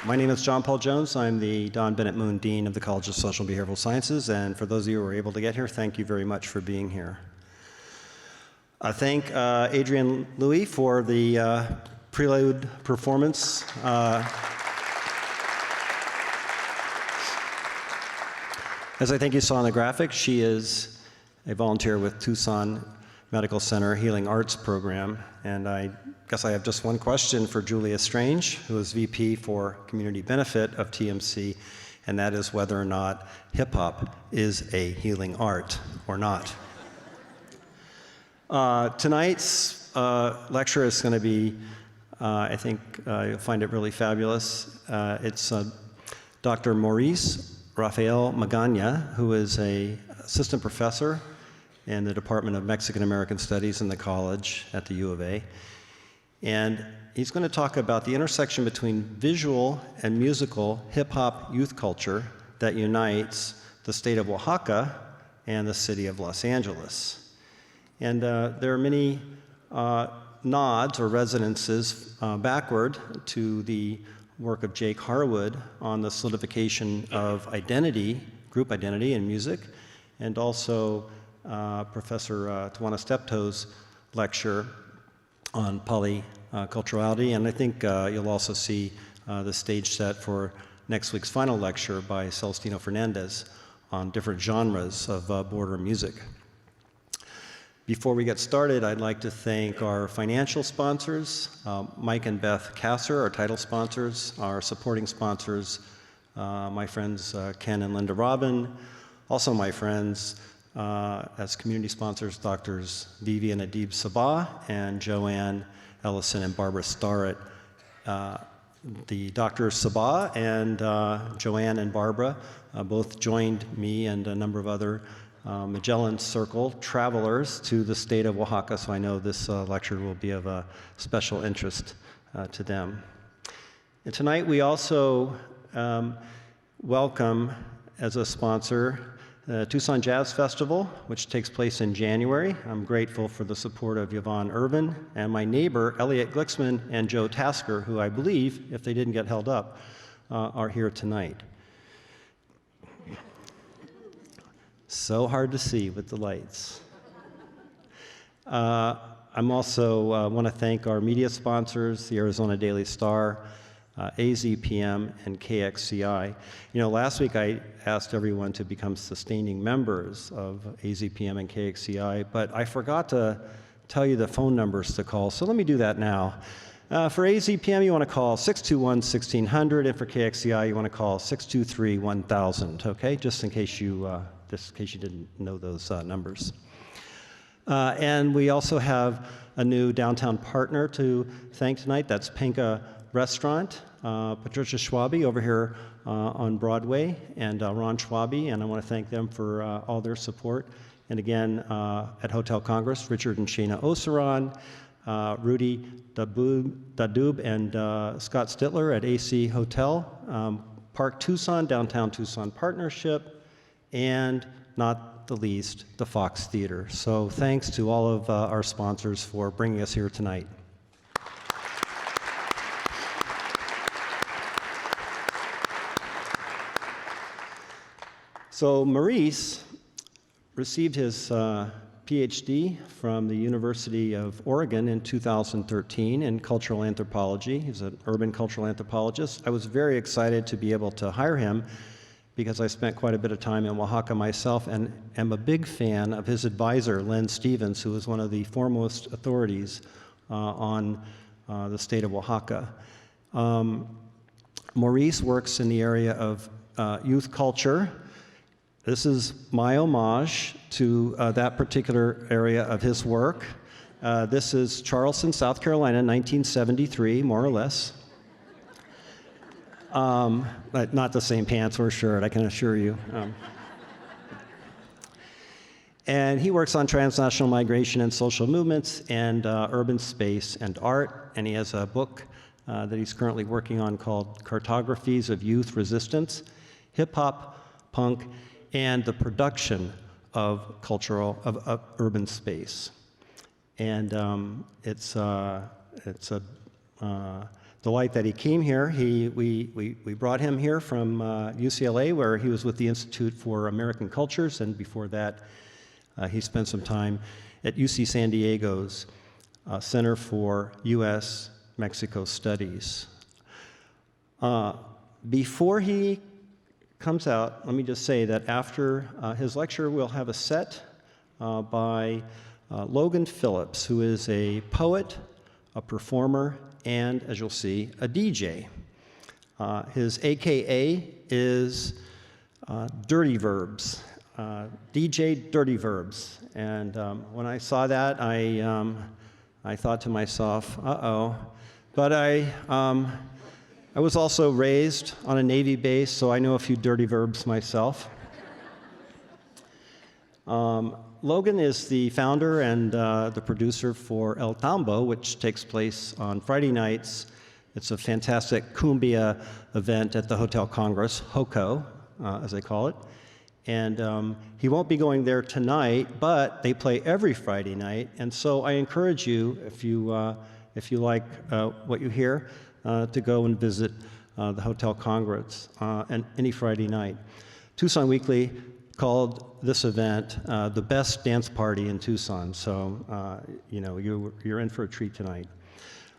My name is John Paul Jones. I'm the Don Bennett Moon Dean of the College of Social and Behavioral Sciences, and for those of you who were able to get here, thank you very much for being here. I thank Adrienne Louis for the prelude performance. As I think you saw in the graphic, she is a volunteer with Tucson Medical Center Healing Arts Program, and I guess I have just one question for Julia Strange, who is VP for Community Benefit of TMC, and that is whether or not hip-hop is a healing art or not. Tonight's lecture is going to be, I think you'll find it really fabulous. It's Dr. Maurice Rafael Magaña, who is an assistant professor in the Department of Mexican American Studies in the college at the U of A. And he's going to talk about the intersection between visual and musical hip-hop youth culture that unites the state of Oaxaca and the city of Los Angeles. And there are many nods or resonances backward to the work of Jake Harwood on the solidification of identity, group identity in music, and also Professor Tawana Steptoe's lecture on polyculturality, and I think you'll also see the stage set for next week's final lecture by Celestino Fernandez on different genres of border music. Before we get started, I'd like to thank our financial sponsors, Mike and Beth Kasser, our title sponsors, our supporting sponsors, my friends Ken and Linda Robin, also my friends as community sponsors, Doctors Vivi and Adib Sabah and Joanne Ellison and Barbara Starrett. The Dr. Sabah and Joanne and Barbara both joined me and a number of other Magellan Circle travelers to the state of Oaxaca, so I know this lecture will be of special interest to them. And tonight we also welcome as a sponsor the Tucson Jazz Festival, which takes place in January. I'm grateful for the support of Yvonne Irvin and my neighbor, Elliot Glicksman and Joe Tasker, who I believe, if they didn't get held up, are here tonight. So hard to see with the lights. I'm also want to thank our media sponsors, the Arizona Daily Star, AZPM, and KXCI. You know, last week I asked everyone to become sustaining members of AZPM and KXCI, but I forgot to tell you the phone numbers to call, so let me do that now. For AZPM, you want to call 621-1600, and for KXCI, you want to call 623-1000, okay? Just in case you didn't know those numbers. And we also have a new downtown partner to thank tonight. That's Penka Restaurant, Patricia Schwabe over here on Broadway, and Ron Schwabe, and I want to thank them for all their support. And again, at Hotel Congress, Richard and Shana Oseron, Rudy Dadub, and Scott Stitler at AC Hotel, Park Tucson, Downtown Tucson Partnership, and not the least, the Fox Theater. So thanks to all of our sponsors for bringing us here tonight. So Maurice received his PhD from the University of Oregon in 2013 in cultural anthropology. He's an urban cultural anthropologist. I was very excited to be able to hire him because I spent quite a bit of time in Oaxaca myself and am a big fan of his advisor, Len Stevens, who is one of the foremost authorities on the state of Oaxaca. Maurice works in the area of youth culture. This is my homage to that particular area of his work. This is Charleston, South Carolina, 1973, more or less. But not the same pants or shirt, I can assure you. And he works on transnational migration and social movements and urban space and art. And he has a book that he's currently working on called Cartographies of Youth Resistance, Hip Hop, Punk, and the Production of Urban Space. And it's a delight that he came here. We brought him here from UCLA, where he was with the Institute for American Cultures, and before that, he spent some time at UC San Diego's Center for U.S.-Mexico Studies. Before he comes out, let me just say that after his lecture, we'll have a set by Logan Phillips, who is a poet, a performer, and, as you'll see, a DJ. His AKA is Dirty Verbs, DJ Dirty Verbs. And when I saw that, I thought to myself, uh-oh. But I was also raised on a Navy base, so I know a few dirty verbs myself. Logan is the founder and the producer for El Tambo, which takes place on Friday nights. It's a fantastic cumbia event at the Hotel Congress, HOCO, as they call it. And he won't be going there tonight, but they play every Friday night. And so I encourage you, if you like what you hear, to go and visit the Hotel Congress and any Friday night. Tucson Weekly called this event the best dance party in Tucson, so you're in for a treat tonight.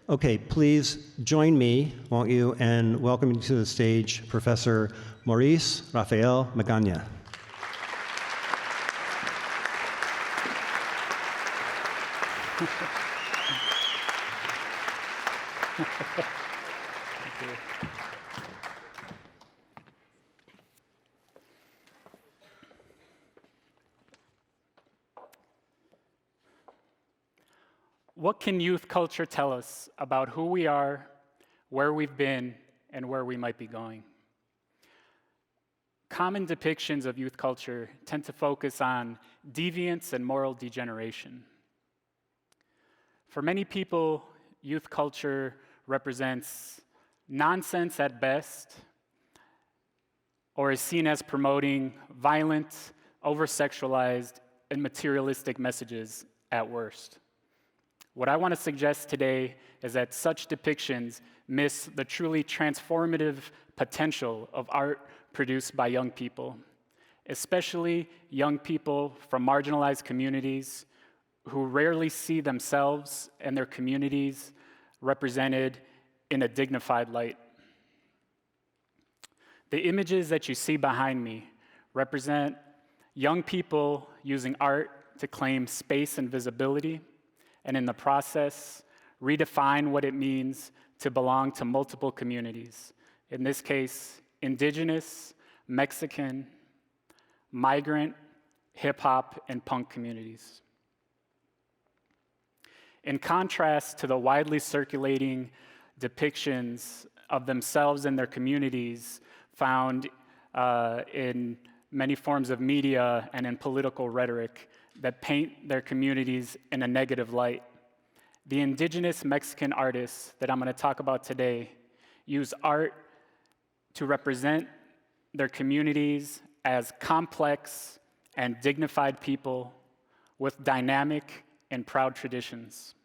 Okay, please join me, won't you, in welcoming to the stage Professor Maurice Rafael Magaña. What can youth culture tell us about who we are, where we've been, and where we might be going? Common depictions of youth culture tend to focus on deviance and moral degeneration. For many people, youth culture represents nonsense at best, or is seen as promoting violent, over-sexualized, and materialistic messages at worst. What I want to suggest today is that such depictions miss the truly transformative potential of art produced by young people, especially young people from marginalized communities who rarely see themselves and their communities represented in a dignified light. The images that you see behind me represent young people using art to claim space and visibility, and in the process, redefine what it means to belong to multiple communities. In this case, Indigenous, Mexican, migrant, hip-hop, and punk communities. In contrast to the widely circulating depictions of themselves and their communities found in many forms of media and in political rhetoric that paint their communities in a negative light, the indigenous Mexican artists that I'm going to talk about today use art to represent their communities as complex and dignified people with dynamic and proud traditions.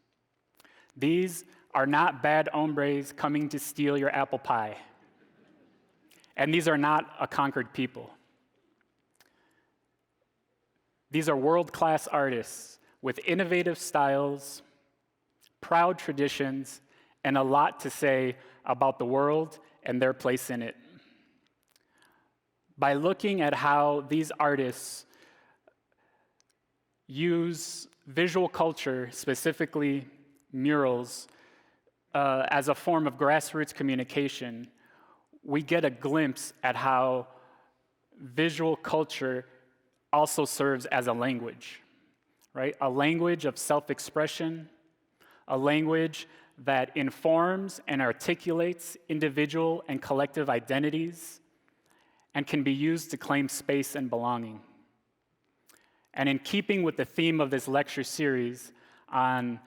These are not bad hombres coming to steal your apple pie. And these are not a conquered people. These are world-class artists with innovative styles, proud traditions, and a lot to say about the world and their place in it. By looking at how these artists use visual culture, specifically murals, as a form of grassroots communication, we get a glimpse at how visual culture also serves as a language, right? A language of self-expression, a language that informs and articulates individual and collective identities and can be used to claim space and belonging. And in keeping with the theme of this lecture series on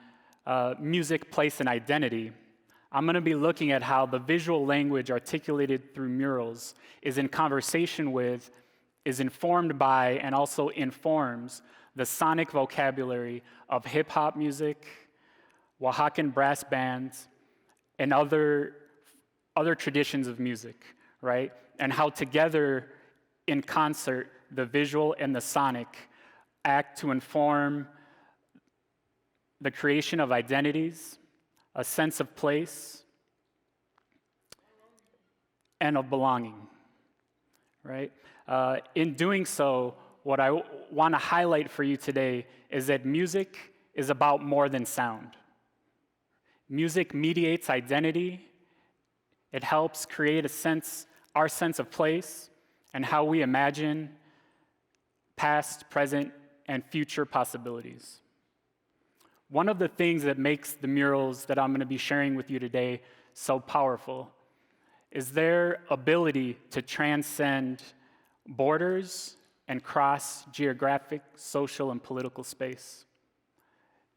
music, place, and identity, I'm going to be looking at how the visual language articulated through murals is in conversation with, is informed by, and also informs the sonic vocabulary of hip-hop music, Oaxacan brass bands, and other other traditions of music, right? And how together, in concert, the visual and the sonic act to inform the creation of identities, a sense of place, and of belonging, right? In doing so, what I want to highlight for you today is that music is about more than sound. Music mediates identity. It helps create our sense of place and how we imagine past, present, and future possibilities. One of the things that makes the murals that I'm going to be sharing with you today so powerful is their ability to transcend borders and cross geographic, social, and political space.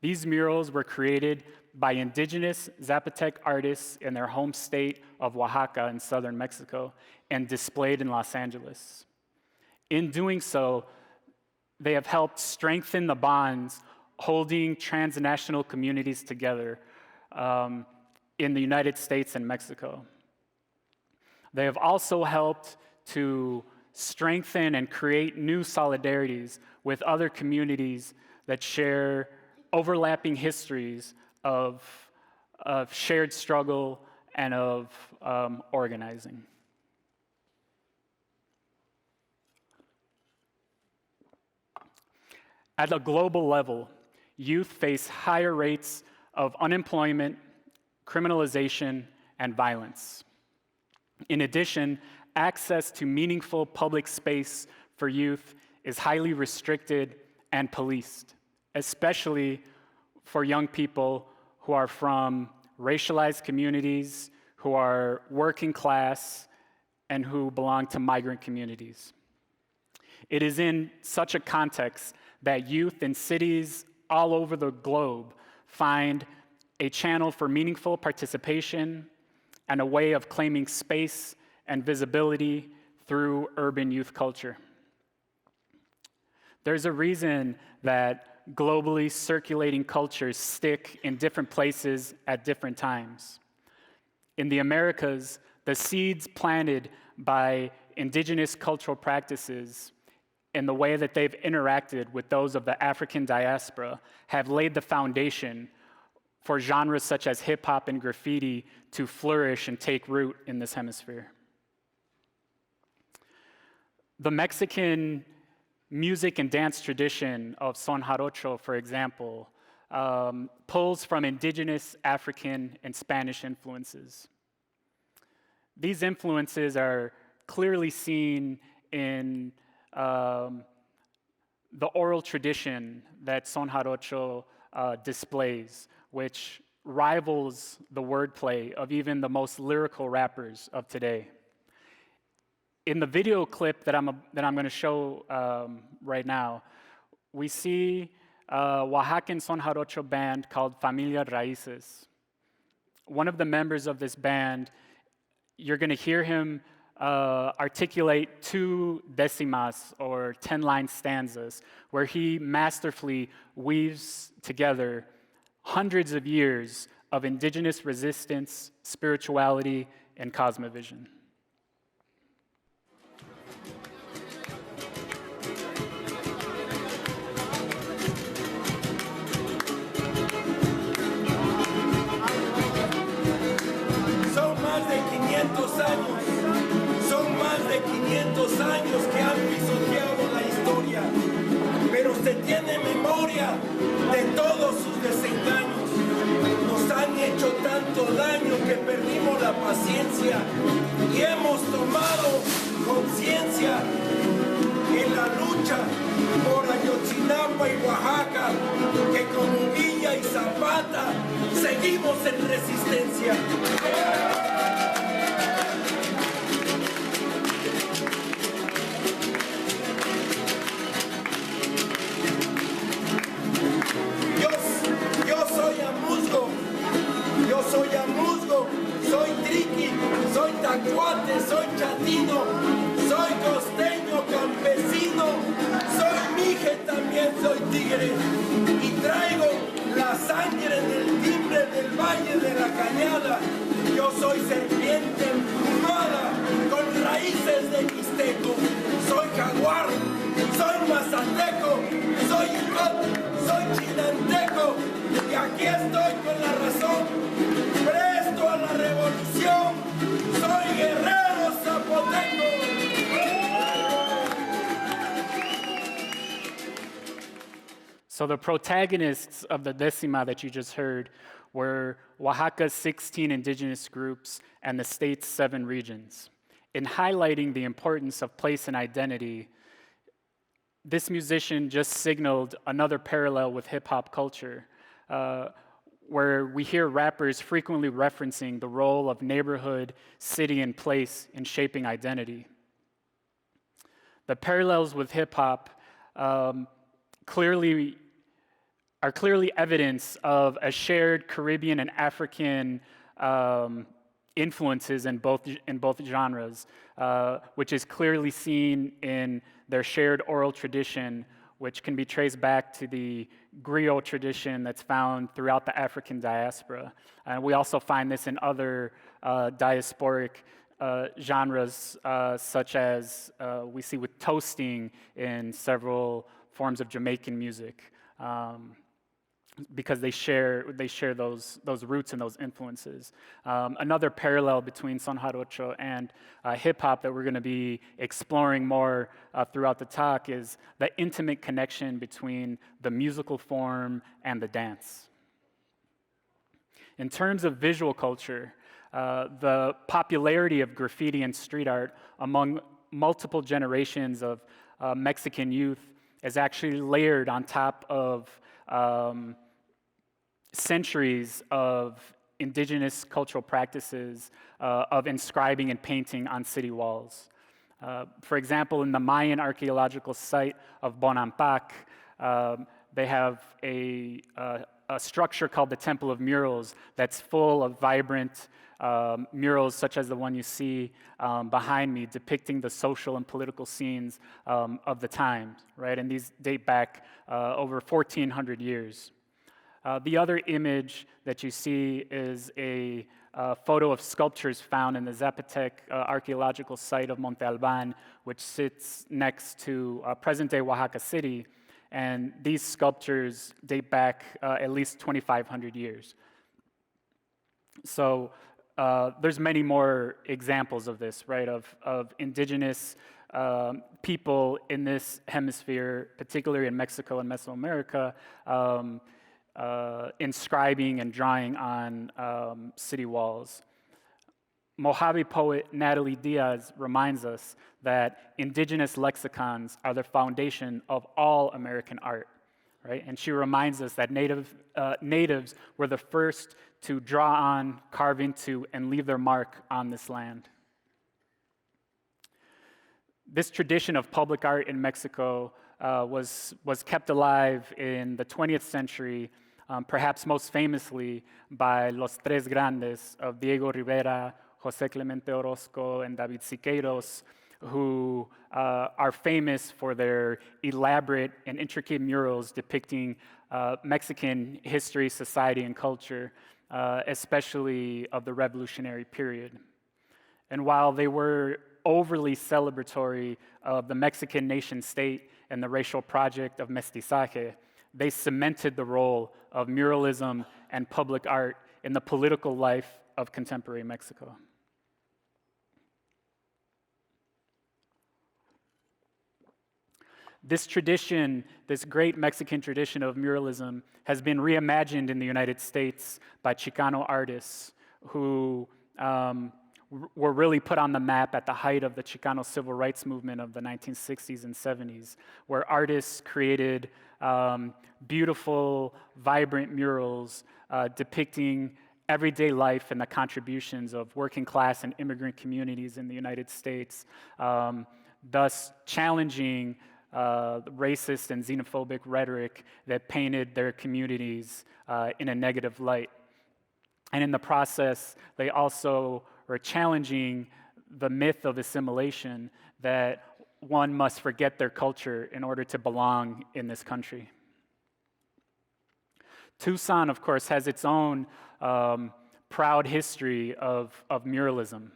These murals were created by indigenous Zapotec artists in their home state of Oaxaca in southern Mexico and displayed in Los Angeles. In doing so, they have helped strengthen the bonds holding transnational communities together in the United States and Mexico. They have also helped to strengthen and create new solidarities with other communities that share overlapping histories of shared struggle and of organizing. At a global level, youth face higher rates of unemployment, criminalization, and violence. In addition, access to meaningful public space for youth is highly restricted and policed, especially for young people who are from racialized communities, who are working class, and who belong to migrant communities. It is in such a context that youth in cities all over the globe find a channel for meaningful participation and a way of claiming space and visibility through urban youth culture. There's a reason that globally circulating cultures stick in different places at different times. In the Americas, the seeds planted by indigenous cultural practices and the way that they've interacted with those of the African diaspora have laid the foundation for genres such as hip hop and graffiti to flourish and take root in this hemisphere. The Mexican music and dance tradition of son jarocho, for example, pulls from indigenous African and Spanish influences. These influences are clearly seen in the oral tradition that son jarocho displays, which rivals the wordplay of even the most lyrical rappers of today. In the video clip that I'm going to show right now, we see a Oaxacan son jarocho band called Familia Raíces. One of the members of this band, you're going to hear him articulate 2 decimas or 10-line stanzas where he masterfully weaves together hundreds of years of indigenous resistance, spirituality, and cosmovision. Son más de 500 años. Son más de 500 años que han pisoteado la historia, pero se tiene memoria de todos sus desengaños. Nos han hecho tanto daño que perdimos la paciencia y hemos tomado conciencia en la lucha por Ayotzinapa y Oaxaca, que como Villa y Zapata seguimos en resistencia. Soy amuzgo, soy triqui, soy tacuate, soy chatino, soy costeño, campesino, soy mije, también soy tigre, y traigo la sangre del timbre del Valle de la Cañada. Yo soy serpiente So the protagonists of the Décima that you just heard were Oaxaca's 16 indigenous groups and the state's 7 regions. In highlighting the importance of place and identity, this musician just signaled another parallel with hip-hop culture, where we hear rappers frequently referencing the role of neighborhood, city, and place in shaping identity. The parallels with hip-hop are clearly evidence of a shared Caribbean and African influences in both genres, which is clearly seen in their shared oral tradition, which can be traced back to the griot tradition that's found throughout the African diaspora. And we also find this in other diasporic genres, such as we see with toasting in several forms of Jamaican music, because they share those roots and those influences. Another parallel between son jarocho and hip-hop that we're going to be exploring more throughout the talk is the intimate connection between the musical form and the dance. In terms of visual culture, the popularity of graffiti and street art among multiple generations of Mexican youth is actually layered on top of centuries of indigenous cultural practices of inscribing and painting on city walls. For example, in the Mayan archaeological site of Bonampak, they have a structure called the Temple of Murals that's full of vibrant murals such as the one you see behind me, depicting the social and political scenes of the time, right? And these date back over 1,400 years. The other image that you see is a photo of sculptures found in the Zapotec archaeological site of Monte Alban, which sits next to present-day Oaxaca City. And these sculptures date back at least 2,500 years. So there's many more examples of this, right, of indigenous people in this hemisphere, particularly in Mexico and Mesoamerica, inscribing and drawing on city walls. Mojave poet Natalie Diaz reminds us that indigenous lexicons are the foundation of all American art, right? And she reminds us that natives were the first to draw on, carve into, and leave their mark on this land. This tradition of public art in Mexico was kept alive in the 20th century, perhaps most famously by Los Tres Grandes of Diego Rivera, José Clemente Orozco, and David Siqueiros, who are famous for their elaborate and intricate murals depicting Mexican history, society, and culture, especially of the revolutionary period. And while they were overly celebratory of the Mexican nation state and the racial project of mestizaje, they cemented the role of muralism and public art in the political life of contemporary Mexico. This tradition, this great Mexican tradition of muralism, has been reimagined in the United States by Chicano artists who were really put on the map at the height of the Chicano civil rights movement of the 1960s and 70s, where artists created beautiful, vibrant murals depicting everyday life and the contributions of working class and immigrant communities in the United States, thus challenging racist and xenophobic rhetoric that painted their communities in a negative light. And in the process, they also were challenging the myth of assimilation that one must forget their culture in order to belong in this country. Tucson, of course, has its own proud history of muralism.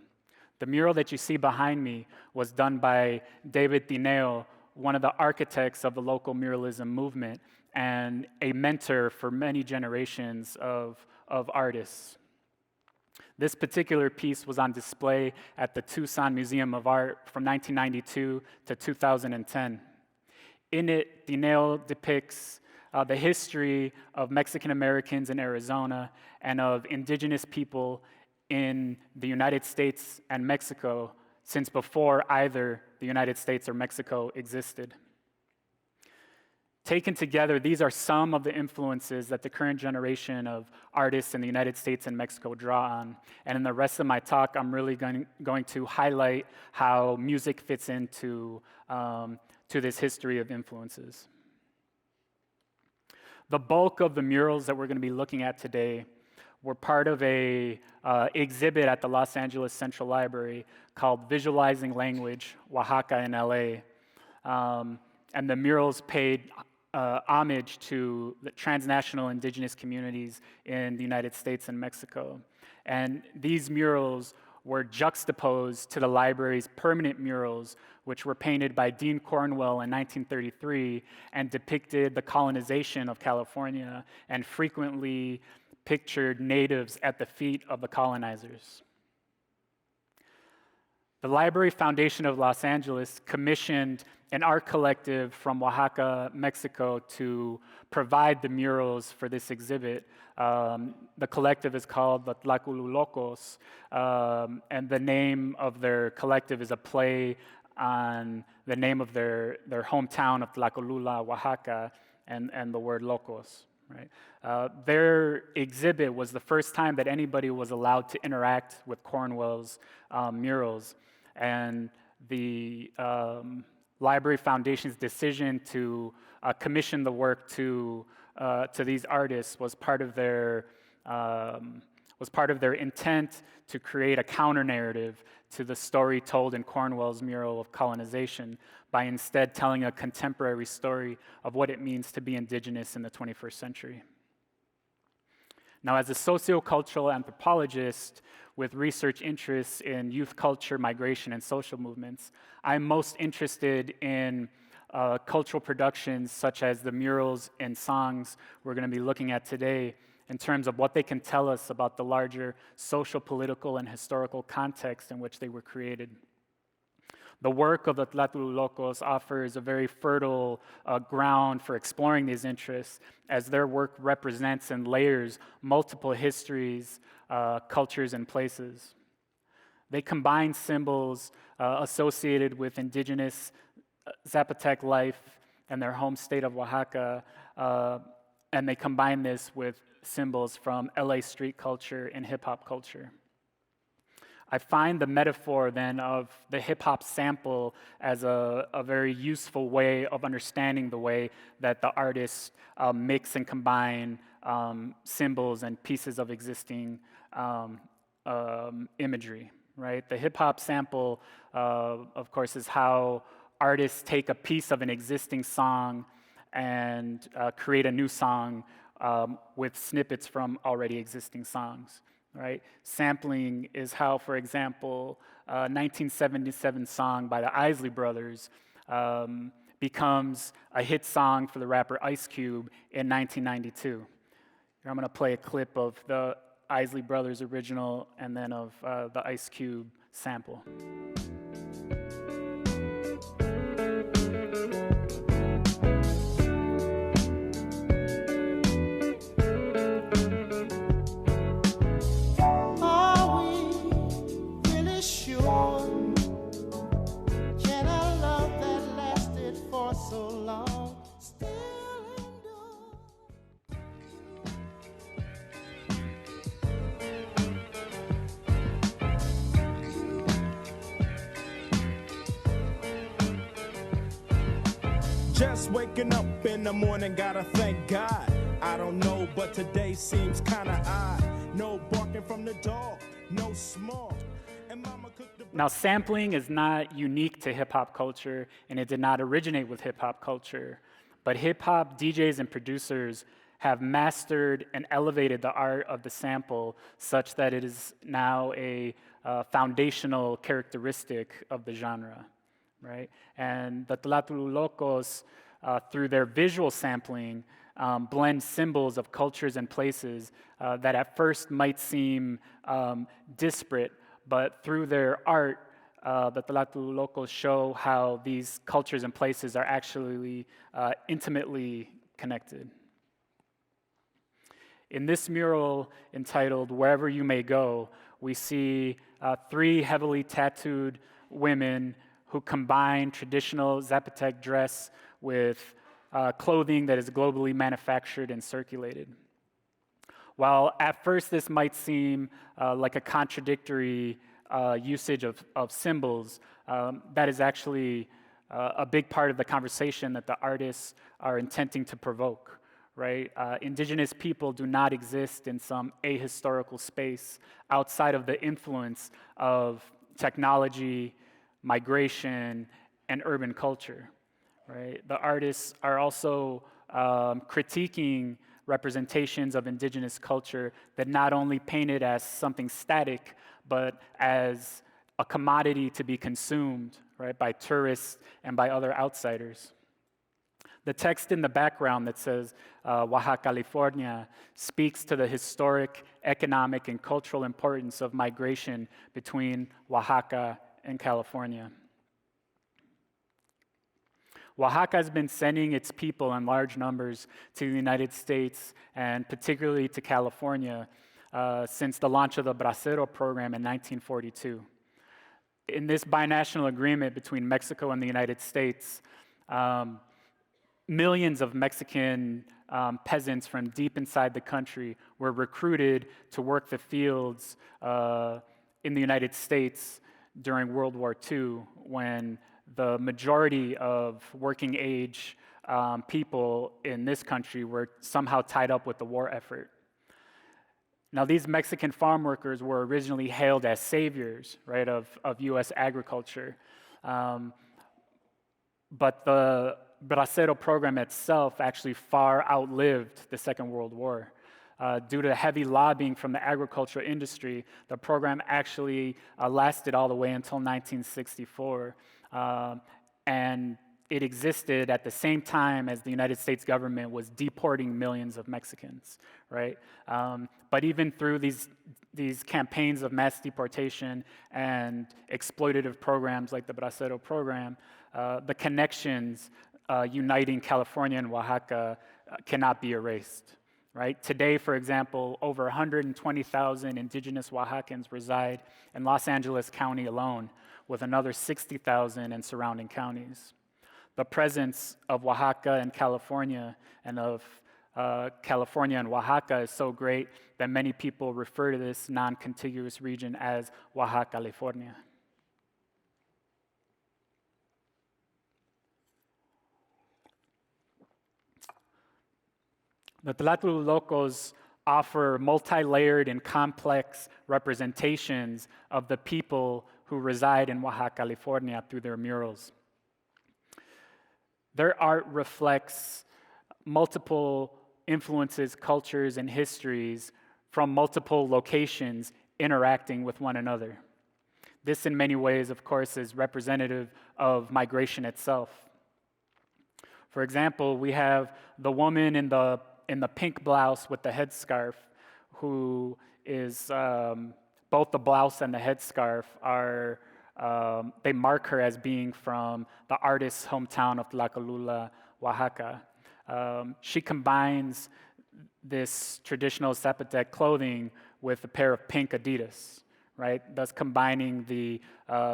The mural that you see behind me was done by David Tineo, one of the architects of the local muralism movement and a mentor for many generations of artists. This particular piece was on display at the Tucson Museum of Art from 1992 to 2010. In it, Tineo depicts the history of Mexican Americans in Arizona and of indigenous people in the United States and Mexico since before either the United States or Mexico existed. Taken together, these are some of the influences that the current generation of artists in the United States and Mexico draw on. And in the rest of my talk, I'm really going to highlight how music fits into to this history of influences. The bulk of the murals that we're going to be looking at today were part of a exhibit at the Los Angeles Central Library called Visualizing Language, Oaxaca in LA. And the murals paid homage to the transnational indigenous communities in the United States and Mexico. And these murals were juxtaposed to the library's permanent murals, which were painted by Dean Cornwell in 1933 and depicted the colonization of California and frequently pictured natives at the feet of the colonizers. The Library Foundation of Los Angeles commissioned an art collective from Oaxaca, Mexico, to provide the murals for this exhibit. The collective is called the Tlajolulocos, and the name of their collective is a play on the name of their hometown of Tlacolula, Oaxaca, and the word locos. Right? Their exhibit was the first time that anybody was allowed to interact with Cornwell's murals, and the Library Foundation's decision to commission the work to these artists was part of their intent to create a counter-narrative to the story told in Cornwell's mural of colonization by instead telling a contemporary story of what it means to be indigenous in the 21st century. Now, as a sociocultural anthropologist with research interests in youth culture, migration, and social movements, I'm most interested in cultural productions such as the murals and songs we're going to be looking at today in terms of what they can tell us about the larger social, political, and historical context in which they were created. The work of the Tlajolulocos offers a very fertile ground for exploring these interests, as their work represents and layers multiple histories, cultures, and places. They combine symbols associated with indigenous Zapotec life and their home state of Oaxaca, and they combine this with symbols from LA street culture and hip-hop culture. I find the metaphor then of the hip-hop sample as a very useful way of understanding the way that the artists mix and combine symbols and pieces of existing imagery, right? The hip-hop sample, of course, is how artists take a piece of an existing song and create a new song with snippets from already existing songs. Right? Sampling is how, for example, a 1977 song by the Isley Brothers becomes a hit song for the rapper Ice Cube in 1992. Here I'm going to play a clip of the Isley Brothers original and then of the Ice Cube sample. Just waking up in the morning, gotta thank God. I don't know, but today seems kinda odd. No barking from the dog, no smoke. And mama cooked the... Now, sampling is not unique to hip-hop culture, and it did not originate with hip-hop culture. But hip-hop DJs and producers have mastered and elevated the art of the sample such that it is now a foundational characteristic of the genre. Right? And the Tlajolulocos, through their visual sampling, blend symbols of cultures and places that at first might seem disparate, but through their art, the Tlajolulocos show how these cultures and places are actually intimately connected. In this mural entitled Wherever You May Go, we see 3 heavily tattooed women who combine traditional Zapotec dress with clothing that is globally manufactured and circulated. While at first this might seem like a contradictory usage of symbols, that is actually a big part of the conversation that the artists are intending to provoke, right? Indigenous people do not exist in some ahistorical space outside of the influence of technology, migration, and urban culture, right? The artists are also critiquing representations of indigenous culture that not only paint it as something static, but as a commodity to be consumed, right, by tourists and by other outsiders. The text in the background that says Oaxaca, California, speaks to the historic, economic, and cultural importance of migration between Oaxaca and California. Oaxaca has been sending its people in large numbers to the United States and particularly to California since the launch of the Bracero program in 1942. In this binational agreement between Mexico and the United States, millions of Mexican peasants from deep inside the country were recruited to work the fields in the United States during World War II, when the majority of working age people in this country were somehow tied up with the war effort. Now, these Mexican farm workers were originally hailed as saviors, right, of US agriculture. But the Bracero program itself actually far outlived the Second World War. Due to heavy lobbying from the agricultural industry, the program actually lasted all the way until 1964. And it existed at the same time as the United States government was deporting millions of Mexicans, right? But even through these campaigns of mass deportation and exploitative programs like the Bracero program, the connections uniting California and Oaxaca cannot be erased, right? Today, for example, over 120,000 indigenous Oaxacans reside in Los Angeles County alone, with another 60,000 in surrounding counties. The presence of Oaxaca and California and of California and Oaxaca is so great that many people refer to this non-contiguous region as Oaxaca, California. The Tlatelolocos offer multi-layered and complex representations of the people who reside in Oaxaca, California through their murals. Their art reflects multiple influences, cultures, and histories from multiple locations interacting with one another. This, in many ways, of course, is representative of migration itself. For example, we have the woman in the pink blouse with the headscarf, who is both the blouse and the headscarf are, they mark her as being from the artist's hometown of Tlacolula, Oaxaca. She combines this traditional Zapotec clothing with a pair of pink Adidas, right? Thus combining the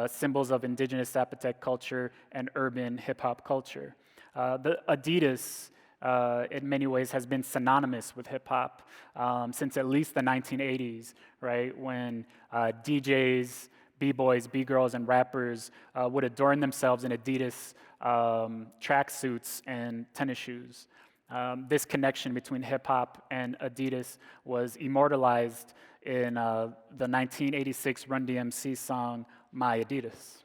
symbols of indigenous Zapotec culture and urban hip-hop culture. The Adidas, in many ways, has been synonymous with hip-hop since at least the 1980s, right? When DJs, B-boys, B-girls, and rappers would adorn themselves in Adidas tracksuits and tennis shoes. This connection between hip-hop and Adidas was immortalized in the 1986 Run DMC song, My Adidas.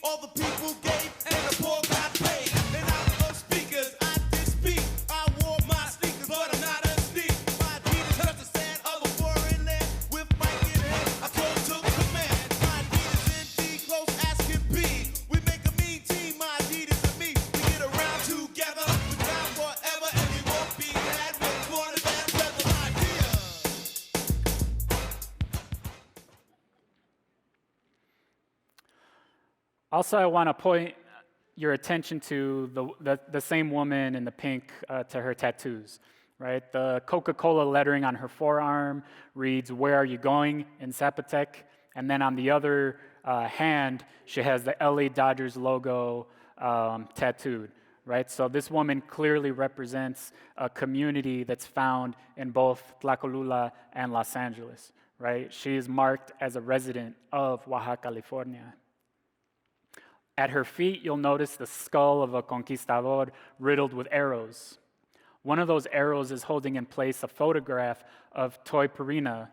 All the people gave, and the poor got paid. And out of speakers, I did speak. I wore my sneakers. Also, I want to point your attention to the same woman in the pink to her tattoos, right? The Coca-Cola lettering on her forearm reads, "Where are you going?" in Zapotec. And then on the other hand, she has the LA Dodgers logo tattooed, right? So this woman clearly represents a community that's found in both Tlacolula and Los Angeles, right? She is marked as a resident of Oaxaca, California. At her feet, you'll notice the skull of a conquistador riddled with arrows. One of those arrows is holding in place a photograph of Toy Perina,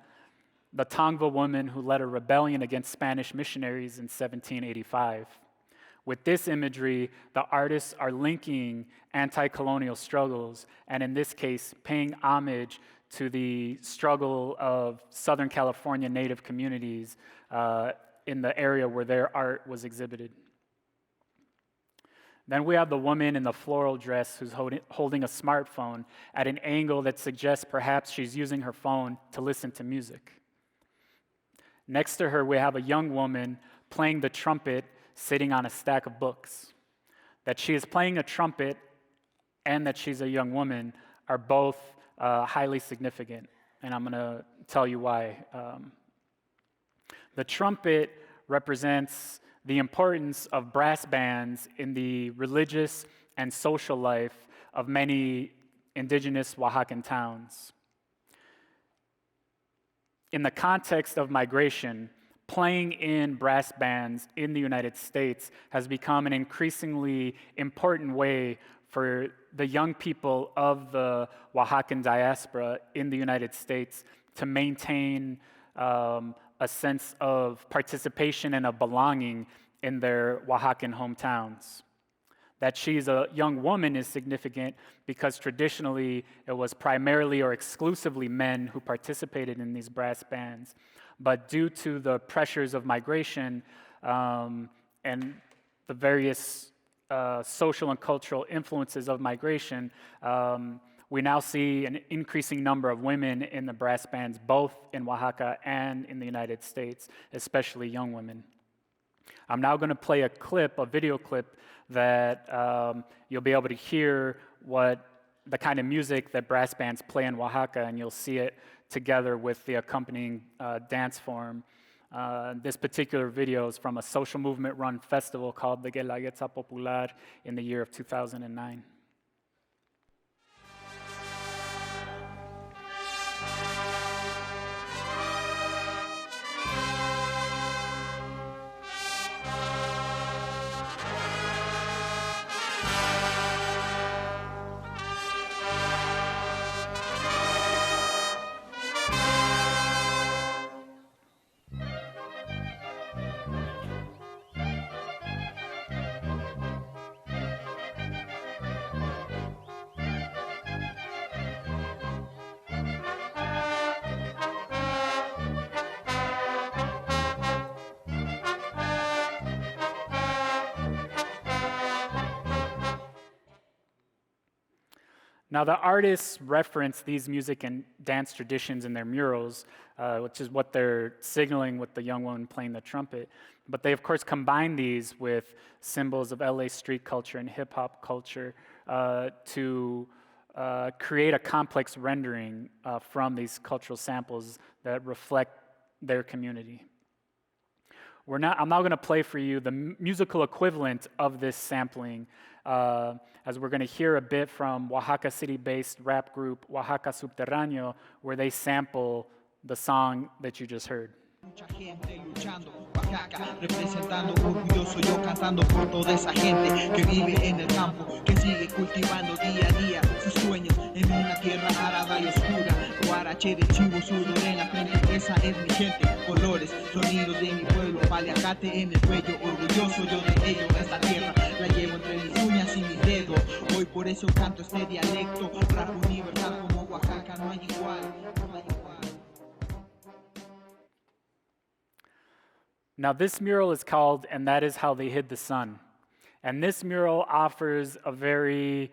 the Tongva woman who led a rebellion against Spanish missionaries in 1785. With this imagery, the artists are linking anti-colonial struggles, and in this case, paying homage to the struggle of Southern California Native communities in the area where their art was exhibited. Then we have the woman in the floral dress who's holding a smartphone at an angle that suggests perhaps she's using her phone to listen to music. Next to her, we have a young woman playing the trumpet, sitting on a stack of books. That she is playing a trumpet and that she's a young woman are both highly significant, and I'm going to tell you why. The trumpet represents the importance of brass bands in the religious and social life of many indigenous Oaxacan towns. In the context of migration, playing in brass bands in the United States has become an increasingly important way for the young people of the Oaxacan diaspora in the United States to maintain a sense of participation and of belonging in their Oaxacan hometowns. That she's a young woman is significant because traditionally it was primarily or exclusively men who participated in these brass bands. But due to the pressures of migration and the various social and cultural influences of migration, we now see an increasing number of women in the brass bands, both in Oaxaca and in the United States, especially young women. I'm now going to play a video clip that you'll be able to hear what the kind of music that brass bands play in Oaxaca, and you'll see it together with the accompanying dance form. This particular video is from a social movement-run festival called the Guelaguetza Popular in the year of 2009. Now, the artists reference these music and dance traditions in their murals, which is what they're signaling with the young woman playing the trumpet. But they, of course, combine these with symbols of LA street culture and hip-hop culture to create a complex rendering from these cultural samples that reflect their community. I'm now going to play for you the musical equivalent of this sampling, as we're going to hear a bit from Oaxaca City-based rap group Oaxaca Subterráneo, where they sample the song that you just heard. Mucha gente luchando, Oaxaca representando, orgulloso yo cantando por toda esa gente que vive en el campo, que sigue cultivando día a día sus sueños en una tierra arada y oscura. Guarache de chivo, sudor en la frente, esa es mi gente, colores, sonidos de mi pueblo, paliacate en el cuello, orgulloso yo de ello, esta tierra la llevo entre mis uñas y mis dedos. Hoy por eso canto este dialecto, rap universal como Oaxaca no hay igual, no hay igual. Now, this mural is called "And That Is How They Hid the Sun." And this mural offers a very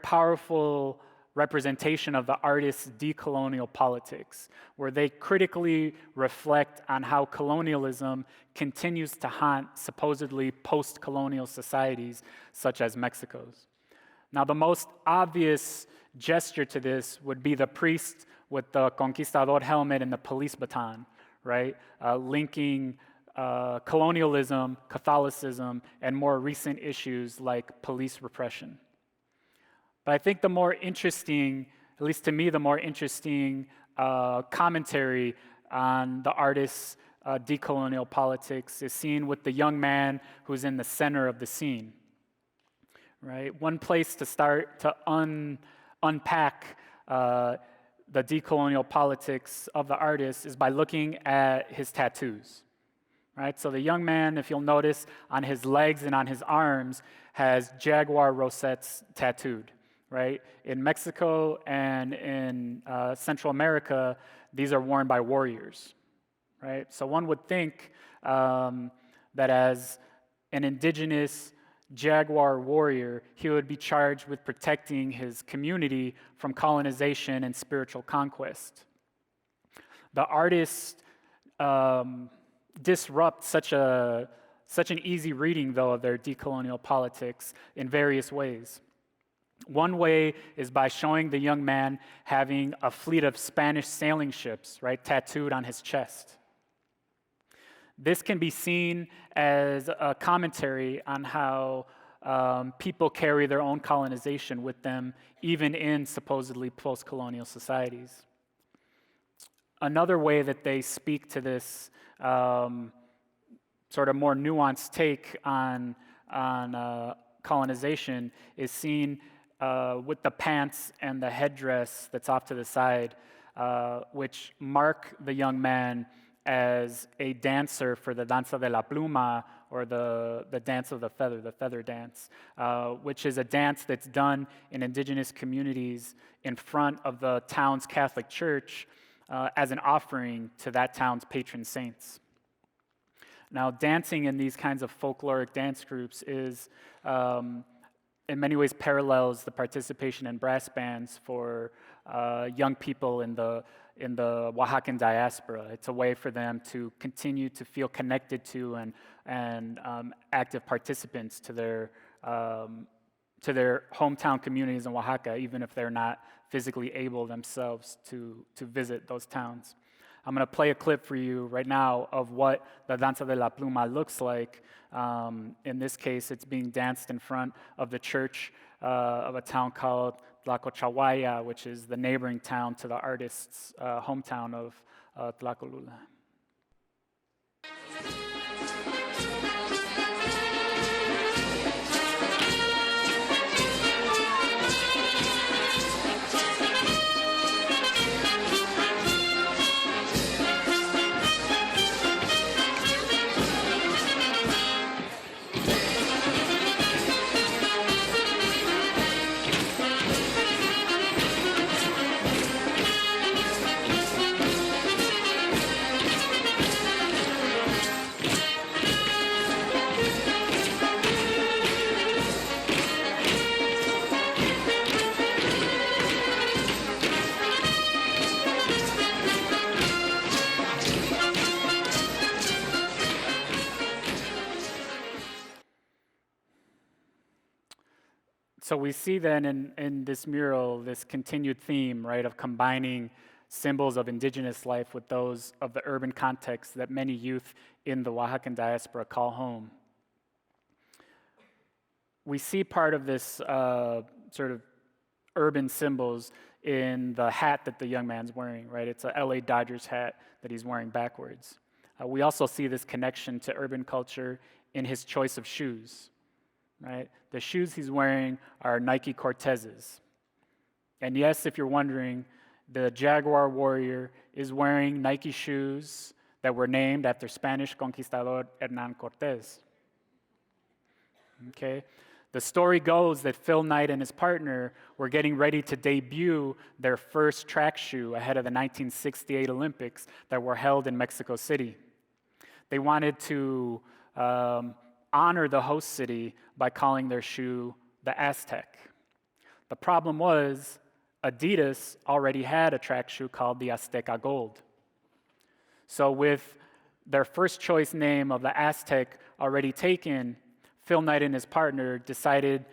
powerful representation of the artist's decolonial politics, where they critically reflect on how colonialism continues to haunt supposedly post-colonial societies such as Mexico's. Now, the most obvious gesture to this would be the priest with the conquistador helmet and the police baton, right? Linking colonialism, Catholicism, and more recent issues like police repression. But I think the more interesting, at least to me, the more interesting commentary on the artist's decolonial politics is seen with the young man who's in the center of the scene, right? One place to start to unpack the decolonial politics of the artist is by looking at his tattoos, right? So the young man, if you'll notice, on his legs and on his arms has jaguar rosettes tattooed. Right? In Mexico and in Central America, these are worn by warriors, right? So one would think that as an indigenous jaguar warrior, he would be charged with protecting his community from colonization and spiritual conquest. The artist disrupts such an easy reading, though, of their decolonial politics in various ways. One way is by showing the young man having a fleet of Spanish sailing ships, right, tattooed on his chest. This can be seen as a commentary on how people carry their own colonization with them, even in supposedly post-colonial societies. Another way that they speak to this sort of more nuanced take on colonization is seen with the pants and the headdress that's off to the side, which mark the young man as a dancer for the danza de la pluma, or the dance of the feather dance, which is a dance that's done in indigenous communities in front of the town's Catholic church as an offering to that town's patron saints. Now, dancing in these kinds of folkloric dance groups is in many ways parallels the participation in brass bands for young people in the Oaxacan diaspora. It's a way for them to continue to feel connected to and active participants to their hometown communities in Oaxaca, even if they're not physically able themselves to visit those towns. I'm going to play a clip for you right now of what the danza de la pluma looks like. In this case, it's being danced in front of the church of a town called Tlacochahuaya, which is the neighboring town to the artist's hometown of Tlacolula. So we see then in this mural this continued theme, right, of combining symbols of indigenous life with those of the urban context that many youth in the Oaxacan diaspora call home. We see part of this sort of urban symbols in the hat that the young man's wearing, right? It's a LA Dodgers hat that he's wearing backwards. We also see this connection to urban culture in his choice of shoes. Right? The shoes he's wearing are Nike Cortezes. And yes, if you're wondering, the Jaguar warrior is wearing Nike shoes that were named after Spanish conquistador Hernán Cortés. Okay? The story goes that Phil Knight and his partner were getting ready to debut their first track shoe ahead of the 1968 Olympics that were held in Mexico City. They wanted to honor the host city by calling their shoe the Aztec. The problem was Adidas already had a track shoe called the Azteca Gold. So with their first choice name of the Aztec already taken, Phil Knight and his partner decided,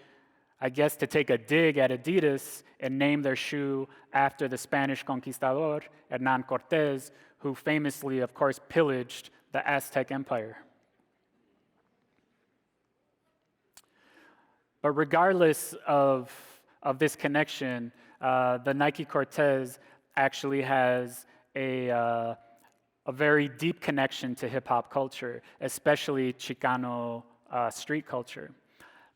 I guess, to take a dig at Adidas and name their shoe after the Spanish conquistador, Hernan Cortés, who famously, of course, pillaged the Aztec Empire. But regardless of this connection, the Nike Cortez actually has a very deep connection to hip-hop culture, especially Chicano street culture.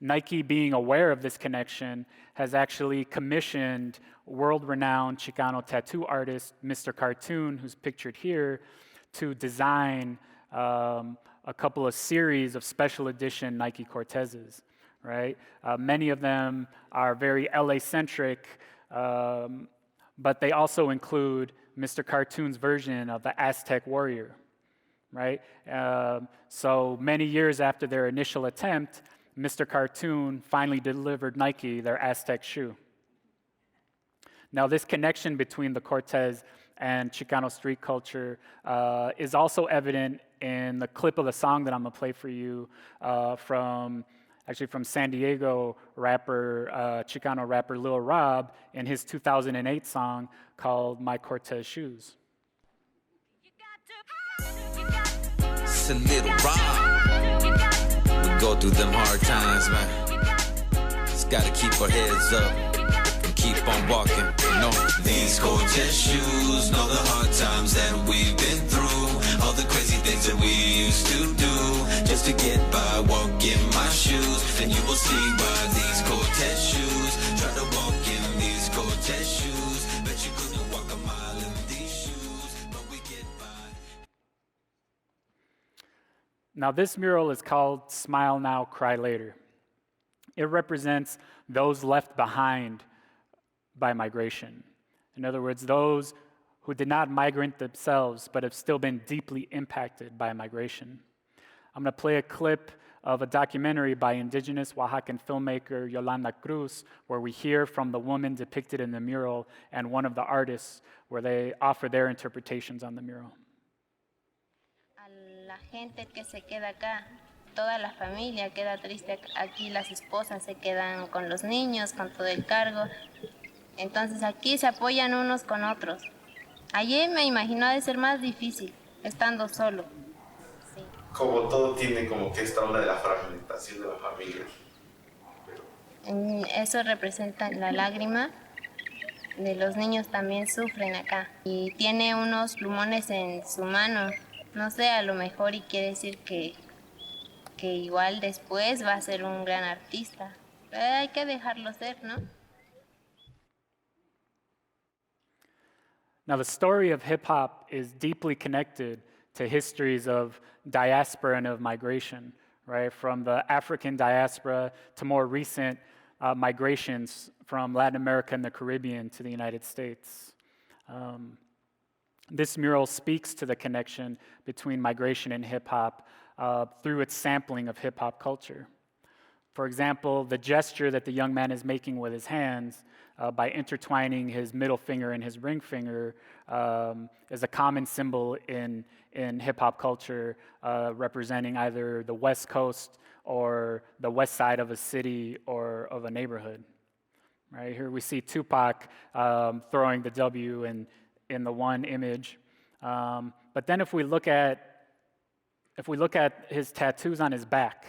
Nike, being aware of this connection, has actually commissioned world-renowned Chicano tattoo artist, Mr. Cartoon, who's pictured here, to design a couple of series of special edition Nike Cortezes, right? Many of them are very LA-centric, but they also include Mr. Cartoon's version of the Aztec warrior, right? So many years after their initial attempt, Mr. Cartoon finally delivered Nike their Aztec shoe. Now, this connection between the Cortez and Chicano street culture is also evident in the clip of the song that I'm gonna play for you from San Diego rapper, Chicano rapper Lil Rob, in his 2008 song called My Cortez Shoes. It's a little Rob. We go through them hard times, man. Just gotta keep our heads up and keep on walking, you know. These Cortez shoes know the hard times that we've been through, all the crazy things that we used to do just to get by. Walk in my shoes, and you will see why these Cortez shoes. Try to walk in these Cortez shoes, bet you couldn't walk a mile in these shoes, but we get by. Now, this mural is called Smile Now, Cry Later. It represents those left behind by migration. In other words, those who did not migrate themselves but have still been deeply impacted by migration. I'm going to play a clip of a documentary by indigenous Oaxacan filmmaker Yolanda Cruz, where we hear from the woman depicted in the mural and one of the artists, where they offer their interpretations on the mural. A la gente que se queda acá, toda la familia queda triste aquí, las esposas se quedan con los niños, con todo el cargo. Entonces aquí se apoyan unos con otros. Allí me imagino ha de ser más difícil, estando solo. Sí. Como todo tiene como que esta onda de la fragmentación de la familia. Eso representa la lágrima. De los niños también sufren acá. Y tiene unos plumones en su mano. No sé, a lo mejor y quiere decir que igual después va a ser un gran artista. Pero hay que dejarlo ser, ¿no? Now, the story of hip-hop is deeply connected to histories of diaspora and of migration, right? From the African diaspora to more recent migrations from Latin America and the Caribbean to the United States. This mural speaks to the connection between migration and hip-hop through its sampling of hip-hop culture. For example, the gesture that the young man is making with his hands by intertwining his middle finger and his ring finger is a common symbol in hip-hop culture, representing either the West Coast or the west side of a city or of a neighborhood. Right here we see Tupac throwing the W in the one image. But then if we look at his tattoos on his back,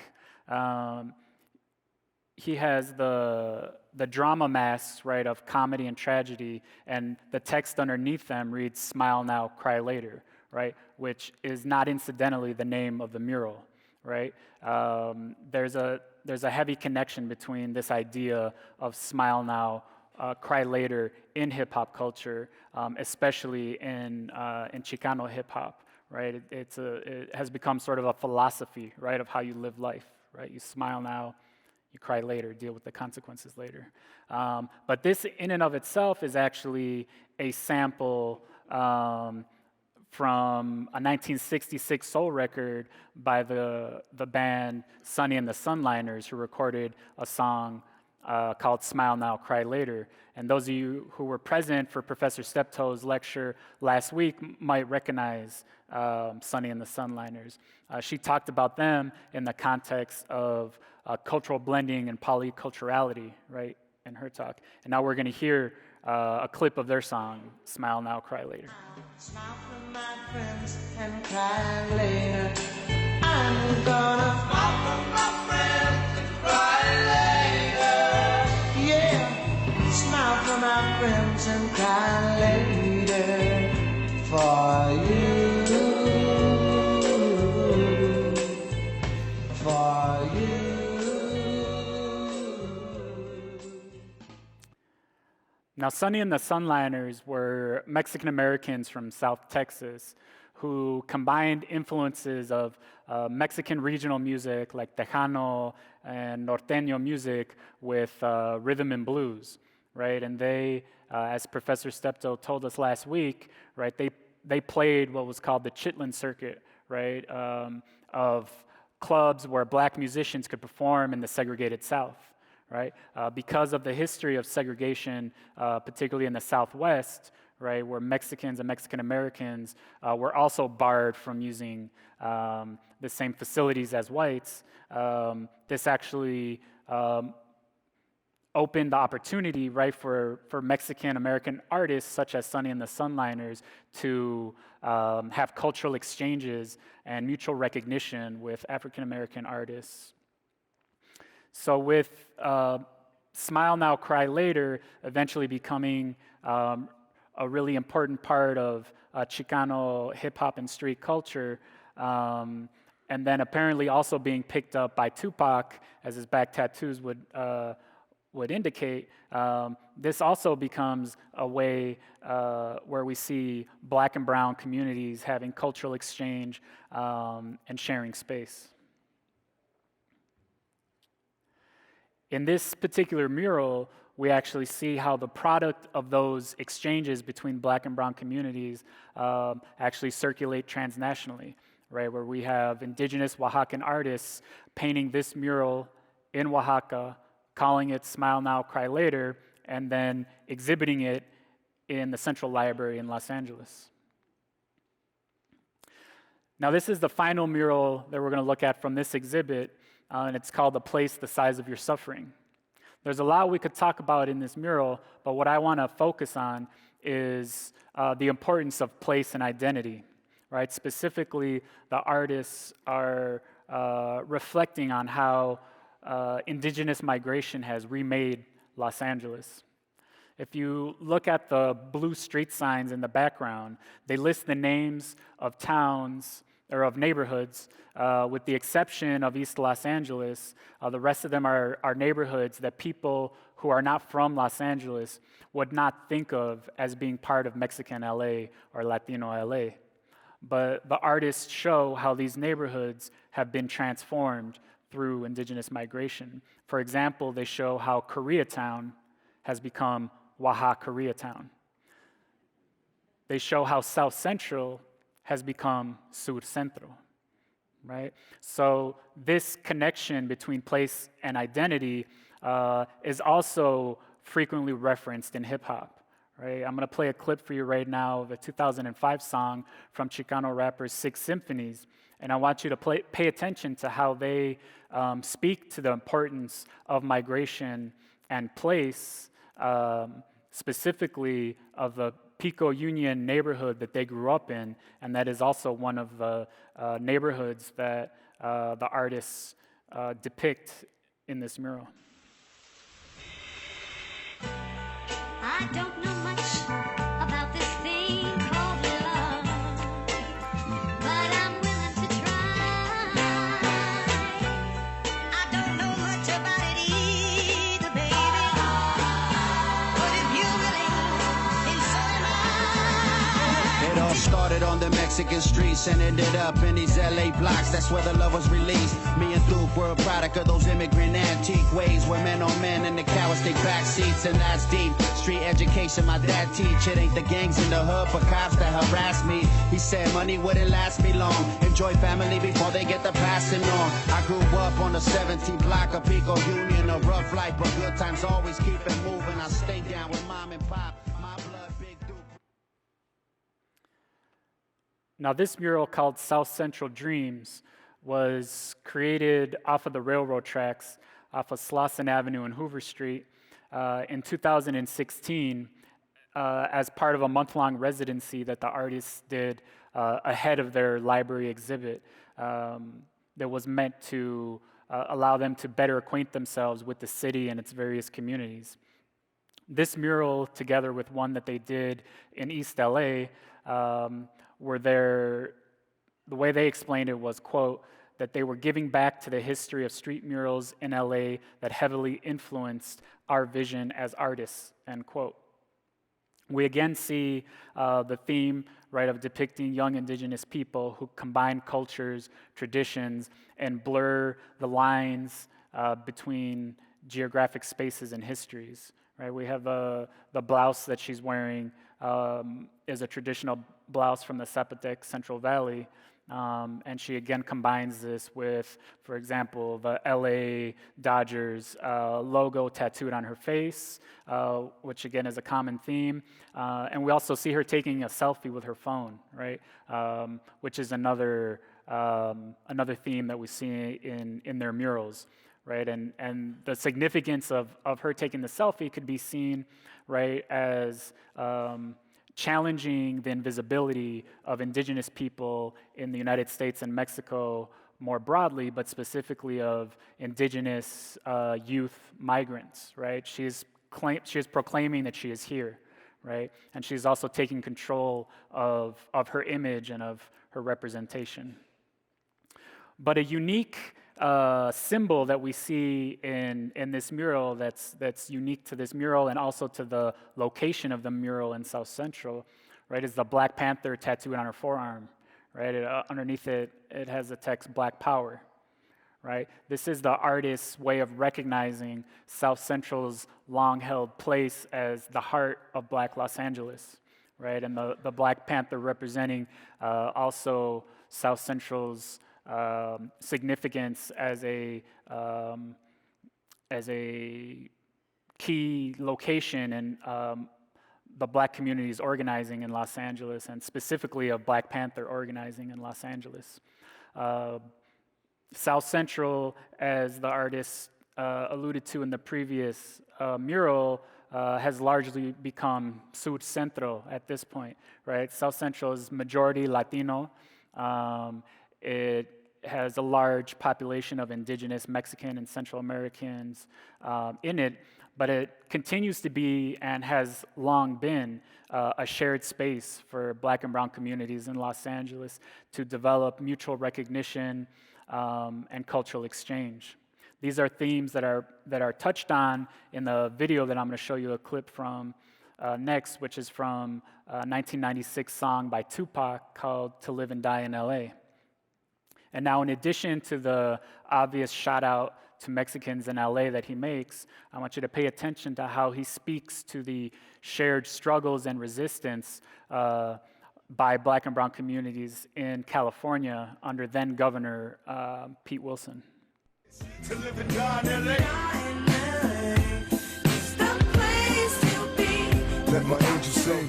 he has the drama masks, right, of comedy and tragedy, and the text underneath them reads, "Smile now, cry later," right, which is not incidentally the name of the mural, right? There's a heavy connection between this idea of smile now, cry later in hip-hop culture, especially in Chicano hip-hop, right? It has become sort of a philosophy, right, of how you live life, right? You smile now, you cry later, deal with the consequences later. But this in and of itself is actually a sample from a 1966 soul record by the band Sonny and the Sunliners, who recorded a song called Smile Now, Cry Later. And those of you who were present for Professor Steptoe's lecture last week might recognize Sunny and the Sunliners. She talked about them in the context of cultural blending and polyculturality, right, in her talk. And now we're going to hear a clip of their song, Smile Now, Cry Later. Smile for my friends and cry later. I'm gonna smile for my friends and cry later. Yeah, smile for my friends and cry later for you. For you. Now, Sunny and the Sunliners were Mexican Americans from South Texas who combined influences of Mexican regional music like Tejano and Norteño music with rhythm and blues, right? And they, as Professor Steptoe told us last week, right, they played what was called the Chitlin circuit, right, of clubs where black musicians could perform in the segregated South. Right, because of the history of segregation, particularly in the Southwest, right, where Mexicans and Mexican Americans were also barred from using the same facilities as whites. This actually opened the opportunity, right, for Mexican American artists such as Sunny and the Sunliners to have cultural exchanges and mutual recognition with African American artists. So with Smile Now, Cry Later eventually becoming a really important part of Chicano hip-hop and street culture, and then apparently also being picked up by Tupac, as his back tattoos would indicate, this also becomes a way where we see black and brown communities having cultural exchange and sharing space. In this particular mural, we actually see how the product of those exchanges between black and brown communities actually circulate transnationally, right? Where we have indigenous Oaxacan artists painting this mural in Oaxaca, calling it Smile Now, Cry Later, and then exhibiting it in the Central Library in Los Angeles. Now, this is the final mural that we're going to look at from this exhibit, and it's called The Place, the Size of Your Suffering. There's a lot we could talk about in this mural, but what I want to focus on is the importance of place and identity, right? Specifically, the artists are reflecting on how indigenous migration has remade Los Angeles. If you look at the blue street signs in the background, they list the names of towns or of neighborhoods, with the exception of East Los Angeles. The rest of them are neighborhoods that people who are not from Los Angeles would not think of as being part of Mexican LA or Latino LA. But the artists show how these neighborhoods have been transformed through indigenous migration. For example, they show how Koreatown has become Oaxaca Koreatown. They show how South Central has become Sur Centro, right? So this connection between place and identity is also frequently referenced in hip hop, right? I'm gonna play a clip for you right now of a 2005 song from Chicano rappers Six Symphonies, and I want you to pay attention to how they speak to the importance of migration and place, specifically of the Pico Union neighborhood that they grew up in, and that is also one of the neighborhoods that the artists depict in this mural. I don't know much about this thing called love, but I'm willing to try. I don't know much about it either, baby, but if you're willing, then so am I. Pero Started on the Mexican streets and ended up in these LA blocks. That's where the love was released. Me and Duke were a product of those immigrant antique ways where men on men and the cowards take back seats, and that's deep. Street education my dad teach. It ain't the gangs in the hood but cops that harass me. He said money wouldn't last me long. Enjoy family before they get the passing on. I grew up on the 17th block of Pico Union. A rough life but good times always keep it moving. I stay down with mom and pop. My blood, Big Duke. Now, this mural called South Central Dreams was created off of the railroad tracks off of Slauson Avenue and Hoover Street in 2016 as part of a month-long residency that the artists did ahead of their library exhibit that was meant to allow them to better acquaint themselves with the city and its various communities. This mural, together with one that they did in East LA, the way they explained it was, quote, that they were giving back to the history of street murals in LA that heavily influenced our vision as artists, end quote. We again see the theme, right, of depicting young indigenous people who combine cultures, traditions, and blur the lines between geographic spaces and histories. Right? We have the blouse that she's wearing is a traditional blouse from the Zapotec Central Valley, and she again combines this with, for example, the LA Dodgers logo tattooed on her face, which again is a common theme. And we also see her taking a selfie with her phone, right? Which is another theme that we see in their murals, right? And the significance of her taking the selfie could be seen, right, as challenging the invisibility of indigenous people in the United States and Mexico more broadly, but specifically of indigenous youth migrants, right? She is proclaiming that she is here, right? And she's also taking control of her image and of her representation. But a unique symbol that we see in this mural that's unique to this mural and also to the location of the mural in South Central, right, is the Black Panther tattooed on her forearm, right? Underneath it, it has the text Black Power, right? This is the artist's way of recognizing South Central's long-held place as the heart of Black Los Angeles, right? And the Black Panther representing also South Central's significance as a key location in the Black community's organizing in Los Angeles, and specifically of Black Panther organizing in Los Angeles. South Central, as the artist alluded to in the previous mural, has largely become Sur Centro at this point, right? South Central is majority Latino. It has a large population of indigenous Mexican and Central Americans in it, but it continues to be and has long been a shared space for Black and brown communities in Los Angeles to develop mutual recognition and cultural exchange. These are themes that are touched on in the video that I'm going to show you a clip from next, which is from a 1996 song by Tupac called "To Live and Die in LA." And now, in addition to the obvious shout out to Mexicans in LA that he makes, I want you to pay attention to how he speaks to the shared struggles and resistance by Black and brown communities in California under then Governor Pete Wilson. To live and die in LA. Let my angels sing.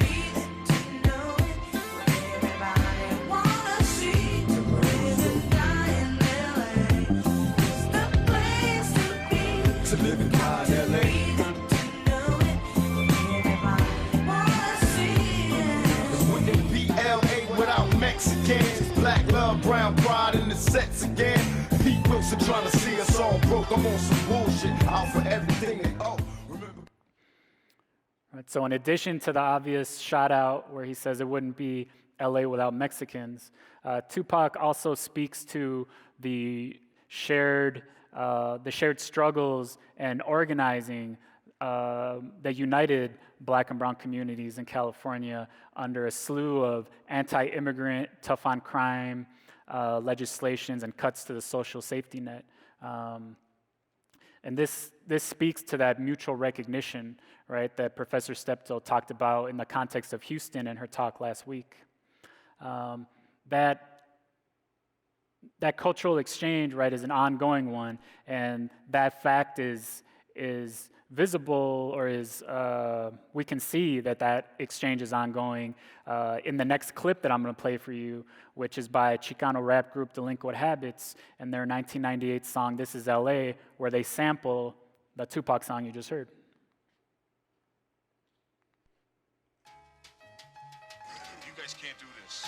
To live and die in LA. Cause wouldn't be LA without Mexicans. Black love, brown pride in the sets again. Pete Wilson trying to see us all broke. I'm on some bullshit. Out for everything they owe. Right, so in addition to the obvious shout out where he says it wouldn't be LA without Mexicans, Tupac also speaks to the shared struggles and organizing that united Black and brown communities in California under a slew of anti-immigrant, tough on crime legislations and cuts to the social safety net. And this speaks to that mutual recognition, right, that Professor Steptoe talked about in the context of Houston in her talk last week. That cultural exchange, right, is an ongoing one, and that fact is visible, or is we can see that exchange is ongoing in the next clip that I'm going to play for you, which is by Chicano rap group Delinquent Habits and their 1998 song "This Is LA," where they sample the Tupac song you just heard. You guys can't do this.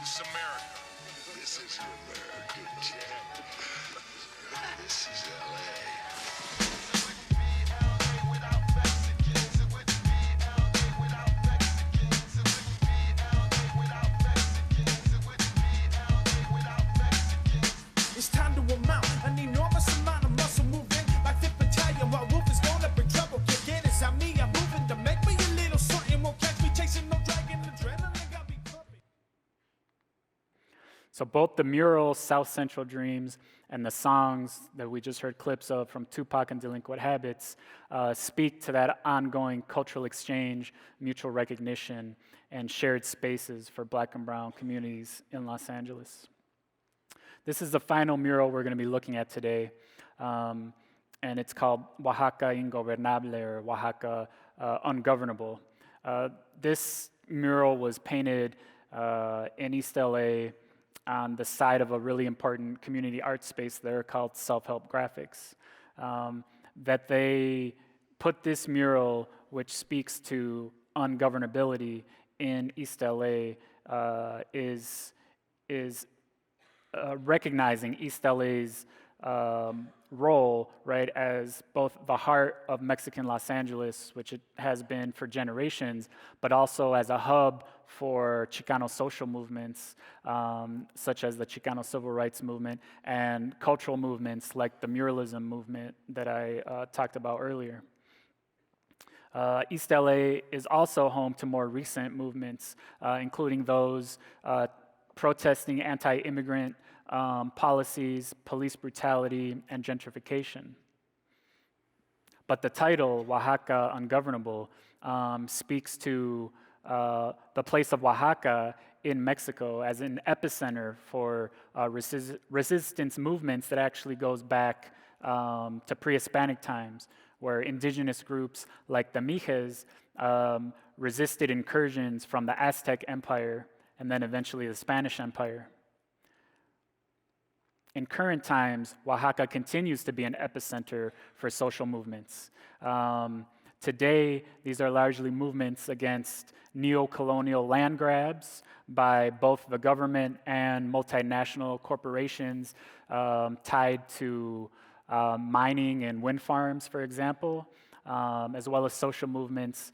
This is America. This is America, Jack. This is LA. It's time to amount an enormous amount of muscle moving like Fifth Battalion. While Wolf is going up in trouble, kick in. It's how me, I'm moving to make me a little something. Won't catch me chasing no dragon, adrenaline got me pumping. So both the mural South Central Dreams and the songs that we just heard clips of from Tupac and Delinquent Habits speak to that ongoing cultural exchange, mutual recognition, and shared spaces for Black and brown communities in Los Angeles. This is the final mural we're going to be looking at today, and it's called Oaxaca Ingobernable, or Oaxaca Ungovernable. This mural was painted in East LA on the side of a really important community art space there called Self-Help Graphics. That they put this mural, which speaks to ungovernability in East LA, is recognizing East LA's role, right, as both the heart of Mexican Los Angeles, which it has been for generations, but also as a hub for Chicano social movements, such as the Chicano Civil Rights Movement, and cultural movements like the muralism movement that I talked about earlier. East LA is also home to more recent movements, including those protesting anti-immigrant policies, police brutality, and gentrification. But the title, Oaxaca Ungovernable, speaks to the place of Oaxaca in Mexico as an epicenter for resistance movements that actually goes back to pre-Hispanic times, where indigenous groups like the Mijes resisted incursions from the Aztec Empire and then eventually the Spanish Empire. In current times, Oaxaca continues to be an epicenter for social movements. Today, these are largely movements against neo-colonial land grabs by both the government and multinational corporations tied to mining and wind farms, for example, as well as social movements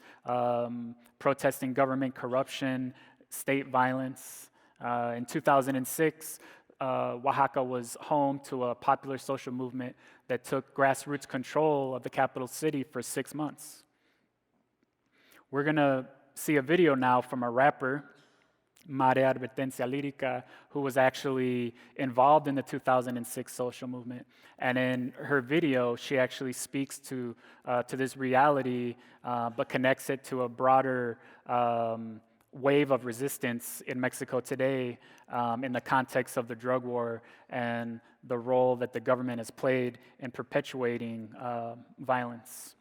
protesting government corruption, state violence. In 2006, Oaxaca was home to a popular social movement that took grassroots control of the capital city for 6 months. We're going to see a video now from a rapper, Marea Advertencia Lírica, who was actually involved in the 2006 social movement. And in her video, she actually speaks to this reality, but connects it to a broader wave of resistance in Mexico today in the context of the drug war and the role that the government has played in perpetuating violence.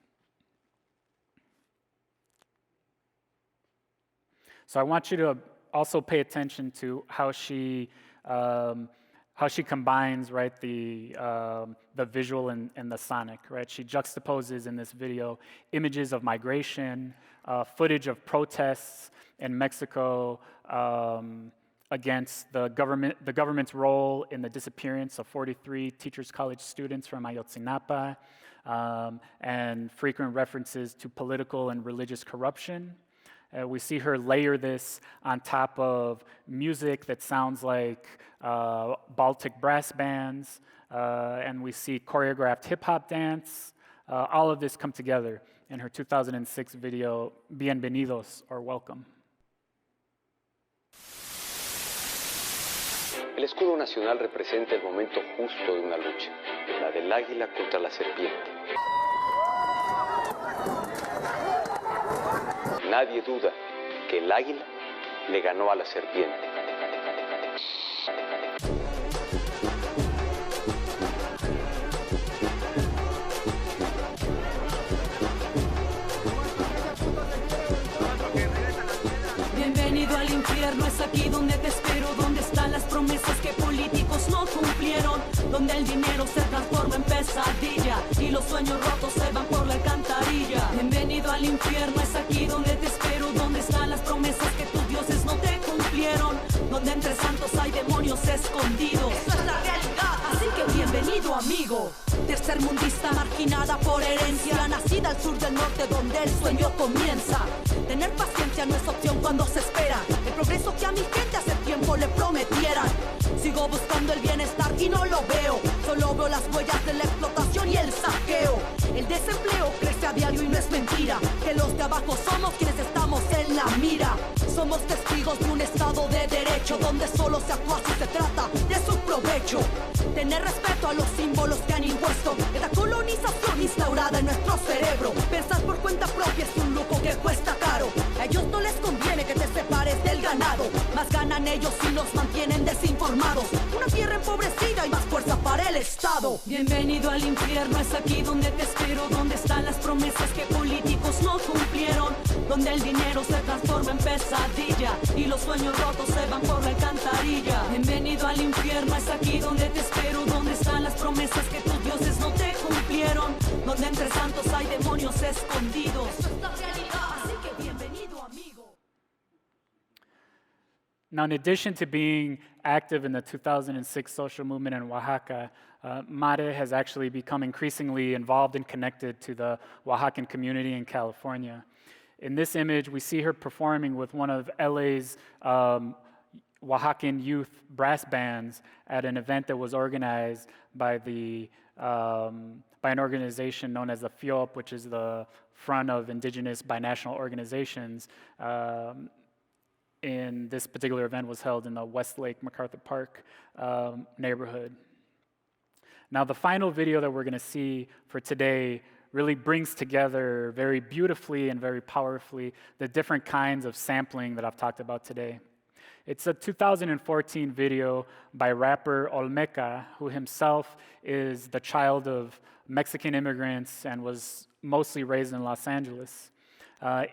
So I want you to also pay attention to how she combines, right, the visual and the sonic, right? She juxtaposes in this video images of migration, footage of protests in Mexico against the government's role in the disappearance of 43 Teachers College students from Ayotzinapa, and frequent references to political and religious corruption. We see her layer this on top of music that sounds like Baltic brass bands, and we see choreographed hip-hop dance, all of this come together in her 2006 video, Bienvenidos, or Welcome. El escudo nacional representa el momento justo de una lucha, la del águila contra la serpiente. Nadie duda que el águila le ganó a la serpiente. Bienvenido al infierno, es aquí donde te espero, donde están las promesas que políticos no cumplieron, donde el dinero se transforma en pesadilla y los sueños rotos se van por la alcantarilla. Bienvenido al infierno, es aquí donde te espero, donde están las promesas que tus dioses no te cumplieron, donde entre santos hay demonios escondidos. Eso es la realidad, así que bienvenido amigo. Tercermundista marginada por herencia, nacida al sur del norte donde el sueño comienza. Tener paciencia no es opción cuando se espera el progreso que a mi gente hace tiempo le prometieran. Sigo buscando el bienestar y no lo veo, solo veo las huellas de la explotación y el saqueo. El desempleo crece a diario y no es mentira, que los de abajo somos quienes estamos en la mira. Somos testigos de un estado de derecho donde solo se actúa si se trata de su provecho. Tener respeto a los símbolos que han impuesto esta colonización instaurada en nuestro cerebro. Pensar por cuenta propia es un lujo que cuesta caro. A ellos no les conviene que te separes del ganado, más ganan ellos si nos mantienen desinformados. Una tierra empobrecida y más fuerza para el Estado. Bienvenido al infierno, es aquí donde te espero, donde están las promesas que políticos no cumplieron, donde el dinero se transforma en pesadilla y los sueños rotos se van por la alcantarilla. Bienvenido al infierno, es aquí donde te espero, donde están las promesas que tus dioses no te cumplieron, donde entre santos hay demonios escondidos. Eso es la realidad, así que bienvenido amigo. Now, in addition to being active in the 2006 social movement in Oaxaca, Mare has actually become increasingly involved and connected to the Oaxacan community in California. In this image, we see her performing with one of LA's Oaxacan youth brass bands at an event that was organized by by an organization known as the FIOP, which is the Front of Indigenous Binational Organizations. In this particular event was held in the Westlake MacArthur Park neighborhood. Now, the final video that we're going to see for today really brings together very beautifully and very powerfully the different kinds of sampling that I've talked about today. It's a 2014 video by rapper Olmeca, who himself is the child of Mexican immigrants and was mostly raised in Los Angeles.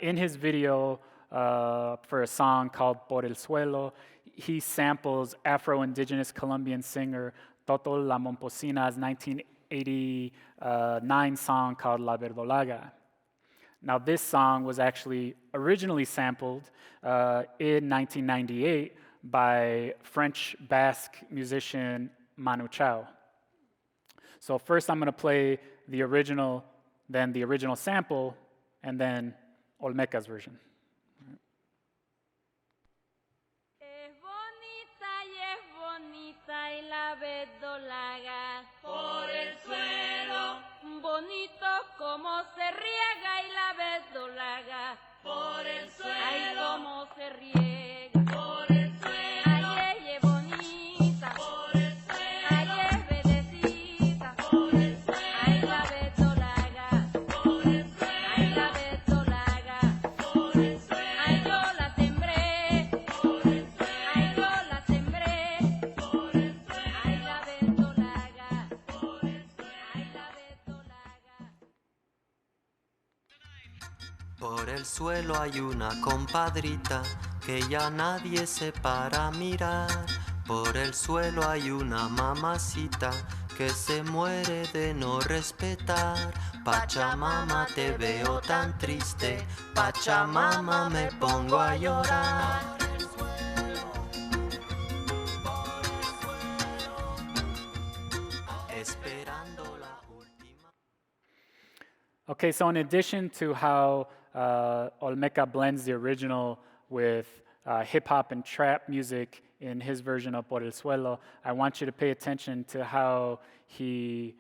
In his video, for a song called Por el Suelo, he samples Afro-Indigenous Colombian singer Toto La Momposina's 1989 song called La Verdolaga. Now, this song was actually originally sampled in 1998 by French Basque musician Manu Chao. So first I'm going to play the original, then the original sample, and then Olmeca's version. Y la verdolaga por el suelo, bonito como se riega y la verdolaga por el suelo, ay como se riega por el suelo, ay ella bonita por el suelo, ay es verdecita por el suelo, ay la verdolaga por el suelo, ay la verdolaga por el suelo, ay yo la sembré por el suelo, ay yo la sembré. Por el suelo hay una compadrita que ya nadie se para a mirar. Por el suelo hay una mamacita que se muere de no respetar. Pachamama, te veo tan triste, Pachamama, me pongo a llorar. Esperando la última. Okay, so in addition to how Olmeca blends the original with hip-hop and trap music in his version of Por el Suelo, I want you to pay attention to how he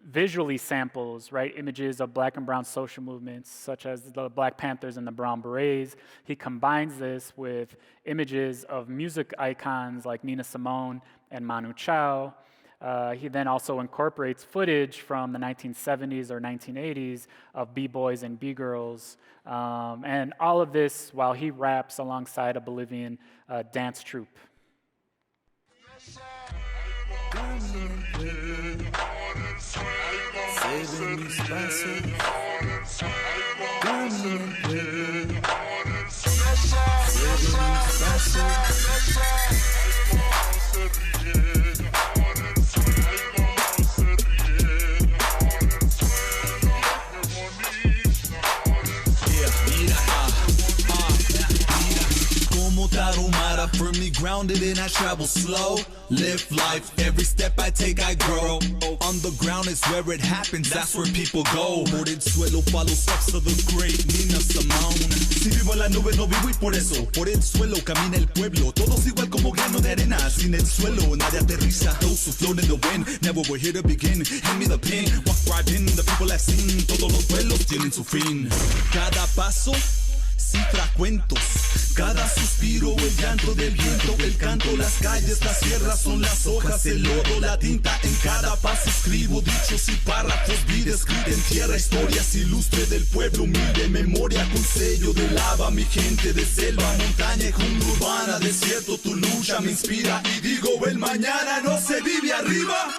visually samples, right, images of black and brown social movements, such as the Black Panthers and the Brown Berets. He combines this with images of music icons like Nina Simone and Manu Chao. He then also incorporates footage from the 1970s or 1980s of b-boys and b-girls, and all of this while he raps alongside a Bolivian dance troupe. Tarahumara, firmly grounded and I travel slow. Live life, every step I take I grow. On the ground is where it happens, that's where people go. Por el suelo follow steps of the great Nina Simone. Si vivo en la nube no vivo y por eso, por el suelo camina el pueblo. Todos igual como grano de arena, sin el suelo nadie aterriza. Those who float in the wind, never were here to begin. Hand me the pin, walk right in, the people I've seen. Todos los vuelos tienen su fin. Cada paso cifra cuentos, cada suspiro el llanto del viento, el canto, las calles, las sierras son las hojas, el lodo, la tinta, en cada paso escribo dichos y párrafos, vida escrita en tierra, historias ilustre del pueblo humilde, memoria con sello de lava, mi gente de selva, montaña y jungla urbana, desierto, tu lucha me inspira y digo el mañana no se vive arriba.